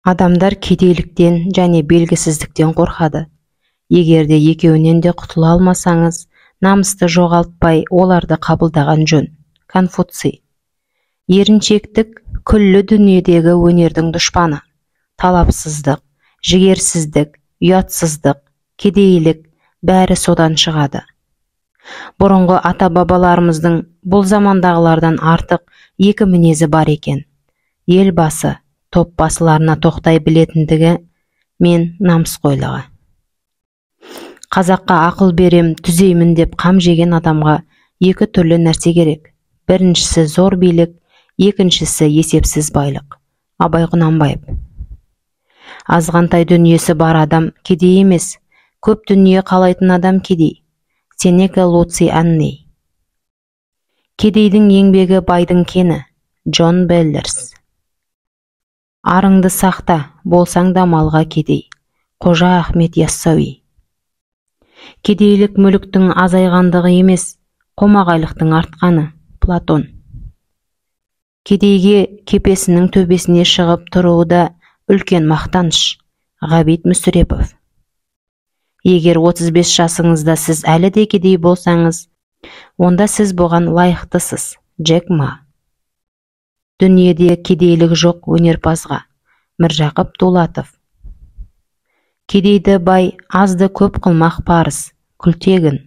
Адамдар кедейліктен және белгісіздіктен қорқады. Егерде екеуінен де құтыла алмасаңыз, намысты жоғалтпай оларды қабылдаған жөн. Конфуций. Еріншектік күллі дүниедегі өнердің дұшпаны. Талапсыздық, жігерсіздік, ұятсыздық, кедейлік бәрі содан шығады. Бұрынғы ата-бабаларымыздың бұл замандағылардан артық екі мінезі бар екен. Елбасы топ басыларына тоқтай білетіндігі мен намысқойлығы. Қазаққа ақыл берем, түзеймін деп қам жеген адамға екі түрлі нәрсе керек. Біріншісі зор билік, екіншісі есепсіз байлық. Абай Құнанбаев. Азғантай дүниесі бар адам кедей емес, көп дүние қалайтын адам кедей. Сенека Луций Анней. Кедейдің еңбегі байдың кені. Джон Беллерс. Арыңды сақта, болсаң да малға кедей. Қожа Ахмет Яссауи. Кедейлік мүліктің азайғандығы емес, қомағайлықтың артқаны. Платон. Кедейге кепесінің төбесіне шығып тұруы да үлкен мақтаныш. Ғабит Мүсірепов. Егер 35 жасыңызда сіз әлі де кедей болсаңыз, онда сіз бұған лайықтысыз. Джек Ма. Дүниеде кедейлік жоқ өнерпазға. Міржақып Дулатов. Кедейді бай, азды көп қылмақ парыз. Күлтегін.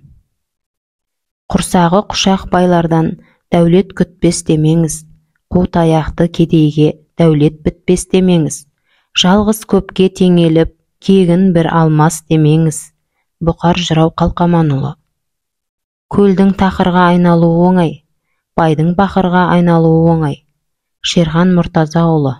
Құрсағы құшақ байлардан дәулет күтпес демеңіз. Қу таяқты кедейге дәулет бітпес демеңіз. Жалғыз көпке теңеліп, кегін бір алмас демеңіз. Бұқар Жырау Қалқаманұлы. Көлдің тақырға айналуы оңай, байдың бақырға айналуы оңай. Шерхан Мұртазаұлы.